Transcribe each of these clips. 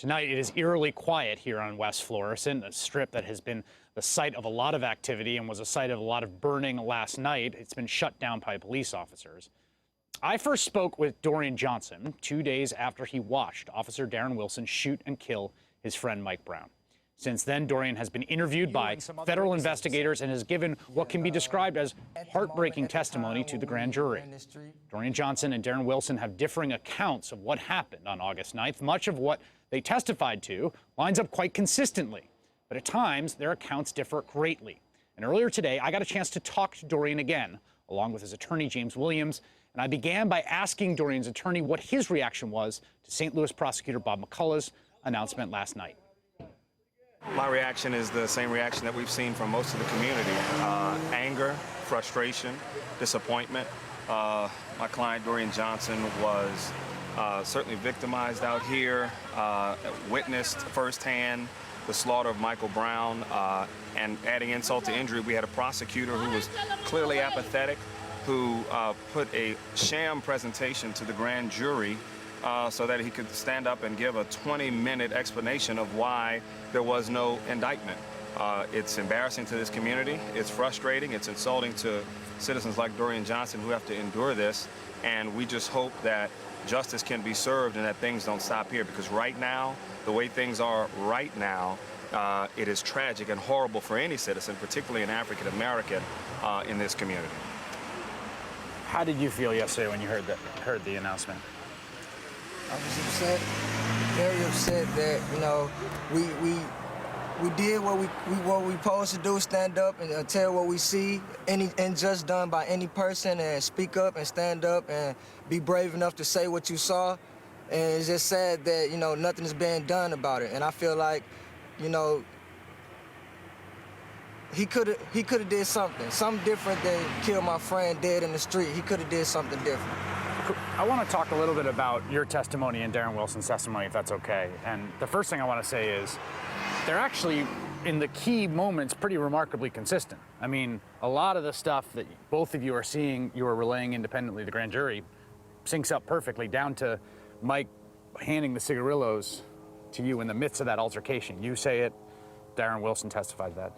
Tonight, it is eerily quiet here on West Florissant, a strip that has been the site of a lot of activity and was a site of a lot of burning last night. It's been shut down by police officers. I first spoke with Dorian Johnson 2 days after he watched Officer Darren Wilson shoot and kill his friend Mike Brown. Since then, Dorian has been interviewed by federal investigators and has given what can be described as heartbreaking testimony to the grand jury. Dorian Johnson and Darren Wilson have differing accounts of what happened on August 9th. Much of what they testified to lines up quite consistently, but at times their accounts differ greatly. And earlier today, I got a chance to talk to Dorian again, along with his attorney, James Williams, and I began by asking Dorian's attorney what his reaction was to St. Louis prosecutor Bob McCullough's announcement last night. My reaction is the same reaction that we've seen from most of the community. Anger, frustration, disappointment. My client, Dorian Johnson, was certainly victimized out here, witnessed firsthand the slaughter of Michael Brown, and adding insult to injury, we had a prosecutor who was clearly apathetic, who put a sham presentation to the grand jury so that he could stand up and give a 20-minute explanation of why there was no indictment. It's embarrassing to this community, it's frustrating, it's insulting to citizens like Dorian Johnson who have to endure this, and we just hope that justice can be served and that things don't stop here, because right now, the way things are right now, it is tragic and horrible for any citizen, particularly an African American in this community. How did you feel yesterday when you heard the announcement? I was upset, very upset that, you know, we did what we supposed to do, stand up and tell what we see, and just done by any person, and speak up and stand up and be brave enough to say what you saw. And it's just sad that, you know, nothing is being done about it. And I feel like, you know, he could have did something different than kill my friend dead in the street. He could have did something different. I want to talk a little bit about your testimony and Darren Wilson's testimony, if that's okay. And the first thing I want to say is they're actually, in the key moments, pretty remarkably consistent. I mean, a lot of the stuff that both of you are seeing, you are relaying independently to the grand jury, syncs up perfectly, down to Mike handing the cigarillos to you in the midst of that altercation. You say it, Darren Wilson testified that.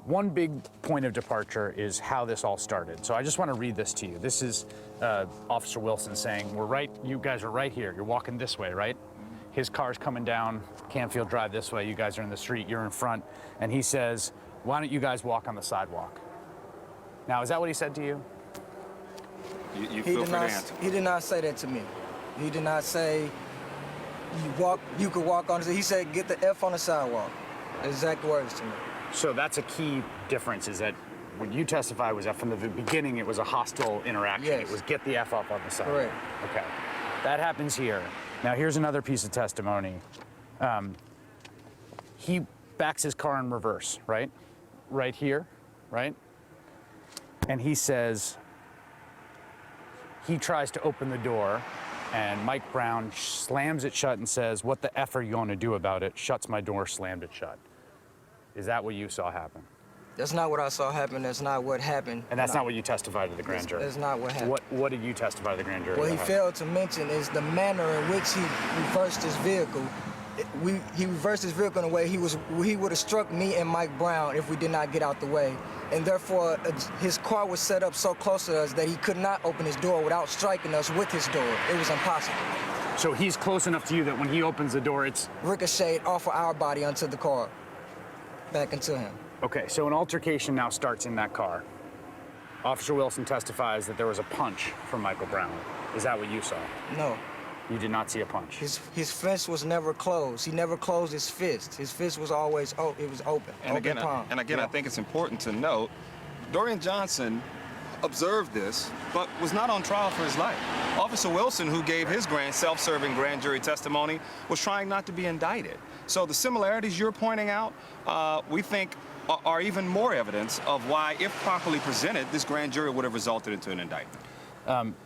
One big point of departure is how this all started. So I just want to read this to you. This is Officer Wilson saying, you guys are right here. You're walking this way, right? His car's coming down Canfield Drive this way. You guys are in the street, you're in front. And he says, why don't you guys walk on the sidewalk? Now, is that what he said to you? You feel free to answer. He did not say that to me. He did not say, you could walk on the, he said, get the F on the sidewalk. Exact words to me. So that's a key difference, is that when you testified was that from the beginning it was a hostile interaction. Yes. It was get the F up on the sidewalk. Correct. Okay. That happens here. Now here's another piece of testimony. He backs his car in reverse, right? Right here, right? And he says, he tries to open the door and Mike Brown slams it shut and says, what the F are you going to do about it? Shuts my door, slammed it shut. Is that what you saw happen? That's not what I saw happen. That's not what happened. And that's not what you testified to the grand jury? That's not what happened. What did you testify to the grand jury? What he failed to mention is the manner in which he reversed his vehicle. He reversed his vehicle in a way he would have struck me and Mike Brown if we did not get out the way. And therefore, his car was set up so close to us that he could not open his door without striking us with his door. It was impossible. So he's close enough to you that when he opens the door, it's ricocheted off of our body onto the car, back into him. Okay, so an altercation now starts in that car. Officer Wilson testifies that there was a punch from Michael Brown. Is that what you saw? No. You did not see a punch? His fist was never closed. He never closed his fist. His fist was always, it was open. And again, I think it's important to note, Dorian Johnson observed this, but was not on trial for his life. Officer Wilson, who gave his self-serving grand jury testimony, was trying not to be indicted. So the similarities you're pointing out, we think are even more evidence of why, if properly presented, this grand jury would have resulted into an indictment.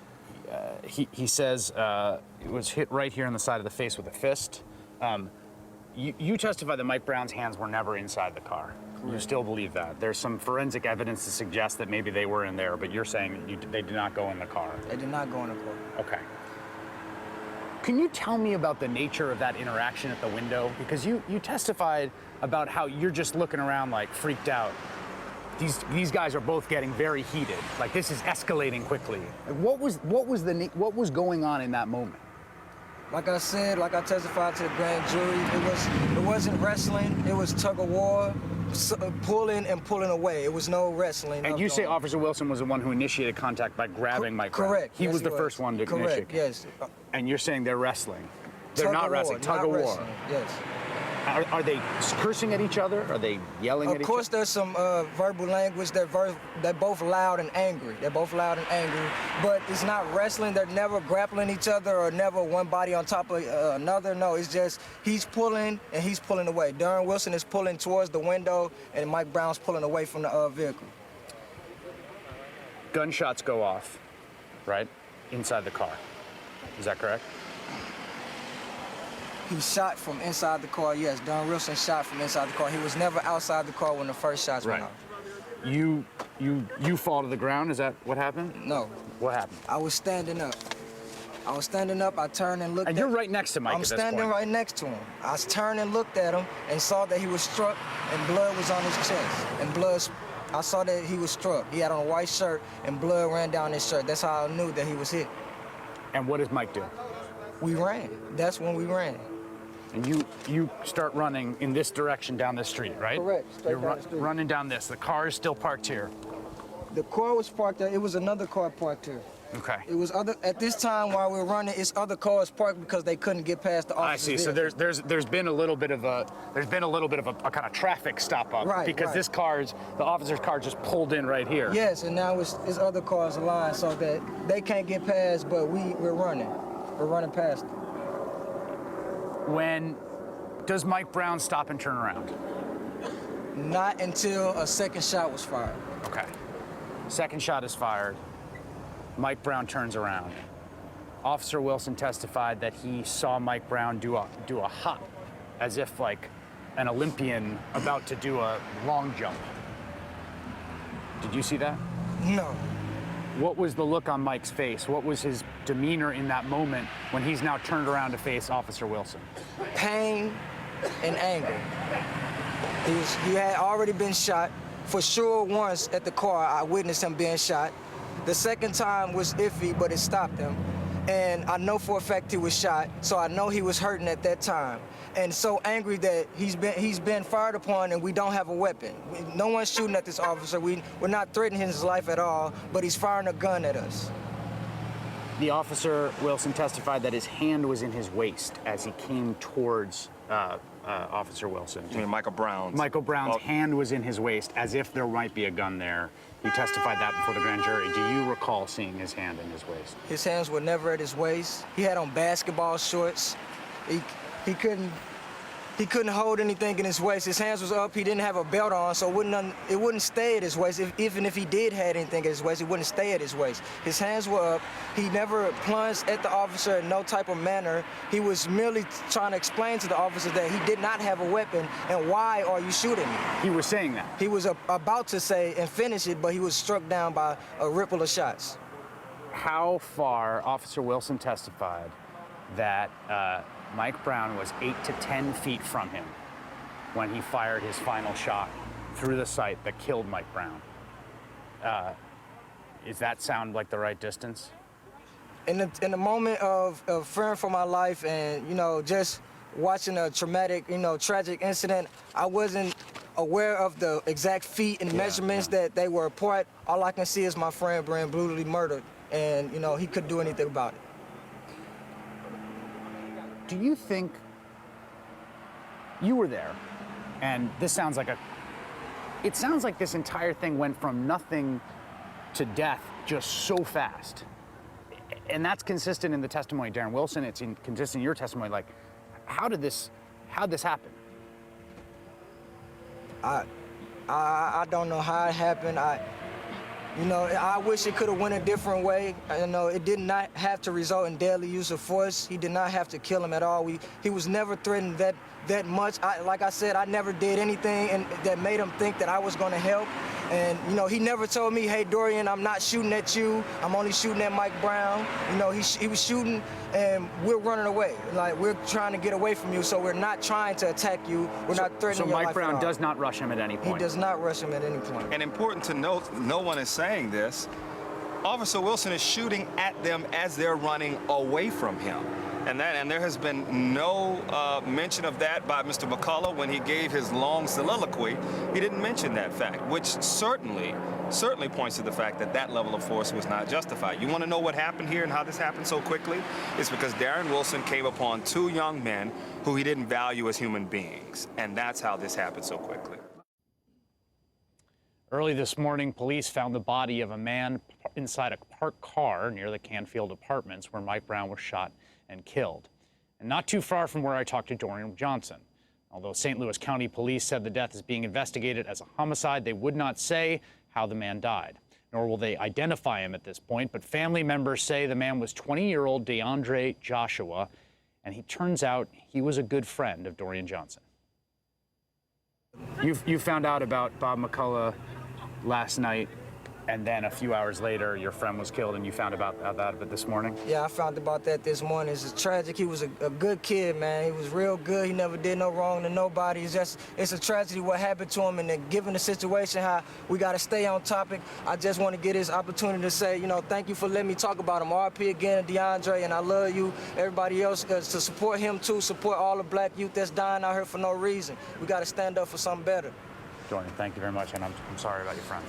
He says it was hit right here on the side of the face with a fist. You testified that Mike Brown's hands were never inside the car. Correct. You still believe that? There's some forensic evidence to suggest that maybe they were in there, but you're saying they did not go in the car. They did not go in the car. Okay. Can you tell me about the nature of that interaction at the window? Because you testified about how you're just looking around like freaked out. These guys are both getting very heated. Like this is escalating quickly. What was going on in that moment? Like I said, like I testified to the grand jury, it wasn't wrestling. It was tug of war, pulling and pulling away. It was no wrestling. And you say Officer Wilson was the one who initiated contact by grabbing Mike Brown. Correct. He Yes, was the first one to initiate. Correct. Yes. And you're saying they're wrestling. They're not wrestling. Tug of war. Yes. Are they cursing at each other? Are they yelling at each other? Of course, there's some verbal language. They're both loud and angry. They're both loud and angry. But it's not wrestling. They're never grappling each other or never one body on top of another. No, it's just he's pulling and he's pulling away. Darren Wilson is pulling towards the window and Mike Brown's pulling away from the vehicle. Gunshots go off, right? Inside the car. Is that correct? He shot from inside the car, yes. Darren Wilson shot from inside the car. He was never outside the car when the first shots went off. You fall to the ground, is that what happened? No. What happened? I was standing up. I turned and looked And you're right next to Mike at this point. I'm standing right next to him. I turned and looked at him and saw that he was struck and blood was on his chest. I saw that he was struck. He had on a white shirt and blood ran down his shirt. That's how I knew that he was hit. And what does Mike do? We ran. That's when we ran. And you start running in this direction down the street, right? Correct, straight You're down the street. running down this. The car is still parked here. The car was parked there. It was another car parked here. Okay. It was at this time while we were running, it's other cars parked because they couldn't get past the officer's I see. vehicle. So there's been a little bit of a kind of traffic stop up. Right, because right. The officer's car just pulled in right here. Yes, and now it's other cars aligned so that they can't get past, but we're running. We're running past them. When does Mike Brown stop and turn around? Not until a second shot was fired. Okay. Second shot is fired. Mike Brown turns around. Officer Wilson testified that he saw Mike Brown do a hop, as if like an Olympian about to do a long jump. Did you see that? No. What was the look on Mike's face? What was his demeanor in that moment when he's now turned around to face Officer Wilson? Pain and anger. He had already been shot. For sure, once at the car, I witnessed him being shot. The second time was iffy, but it stopped him. And I know for a fact he was shot, so I know he was hurting at that time. And so angry that he's been fired upon and we don't have a weapon. No one's shooting at this officer. We're not threatening his life at all, but he's firing a gun at us. The officer, Wilson, testified that his hand was in his waist as he came towards Officer Wilson. You mean Michael Brown's? Michael Brown's hand was in his waist as if there might be a gun there. He testified that before the grand jury. Do you recall seeing his hand in his waist? His hands were never at his waist. He had on basketball shorts. He couldn't hold anything in his waist. His hands was up. He didn't have a belt on, so it wouldn't stay at his waist. Even if he did have anything at his waist, it wouldn't stay at his waist. His hands were up. He never plunged at the officer in no type of manner. He was merely trying to explain to the officer that he did not have a weapon and why are you shooting me? He was saying that. He was about to say and finish it, but he was struck down by a ripple of shots. How far Officer Wilson testified that Mike Brown was 8 to 10 feet from him when he fired his final shot through the sight that killed Mike Brown. Does that sound like the right distance? In the moment of fearing for my life and, just watching a traumatic, tragic incident, I wasn't aware of the exact feet and measurements that they were apart. All I can see is my friend being brutally murdered, and, he couldn't do anything about it. Do you think you were there, and it sounds like this entire thing went from nothing to death just so fast. And that's consistent in the testimony of Darren Wilson, it's consistent in your testimony. Like, how'd this happen? I don't know how it happened. I wish it could have went a different way. It did not have to result in deadly use of force. He did not have to kill him at all. He was never threatened that much. Like I said, I never did anything that made him think that I was going to help. And, you know, he never told me, hey, Dorian, I'm not shooting at you. I'm only shooting at Mike Brown. You know, he was shooting and we're running away. Like, we're trying to get away from you, so we're not trying to attack you. We're not threatening your life. So Mike Brown does not rush him at any point? He does not rush him at any point. And important to note, no one is saying this, Officer Wilson is shooting at them as they're running away from him. And there has been no mention of that by Mr. McCullough when he gave his long soliloquy. He didn't mention that fact, which certainly points to the fact that that level of force was not justified. You want to know what happened here and how this happened so quickly? It's because Darren Wilson came upon two young men who he didn't value as human beings, and that's how this happened so quickly. Early this morning, police found the body of a man inside a parked car near the Canfield Apartments where Mike Brown was shot and killed, and not too far from where I talked to Dorian Johnson. Although St. Louis County Police said the death is being investigated as a homicide, they would not say how the man died, nor will they identify him at this point. But family members say the man was 20-year-old DeAndre Joshua, and he turns out he was a good friend of Dorian Johnson. You found out about Bob McCullough last night, and then a few hours later, your friend was killed, and you found about that this morning? Yeah, I found about that this morning. It's tragic. He was a good kid, man. He was real good. He never did no wrong to nobody. It's a tragedy what happened to him, and then given the situation, how we got to stay on topic, I just want to get this opportunity to say, you know, thank you for letting me talk about him. RP again, DeAndre, and I love you. Everybody else, to support him, too. Support all the black youth that's dying out here for no reason. We got to stand up for something better. Dorian, thank you very much, and I'm sorry about your friend.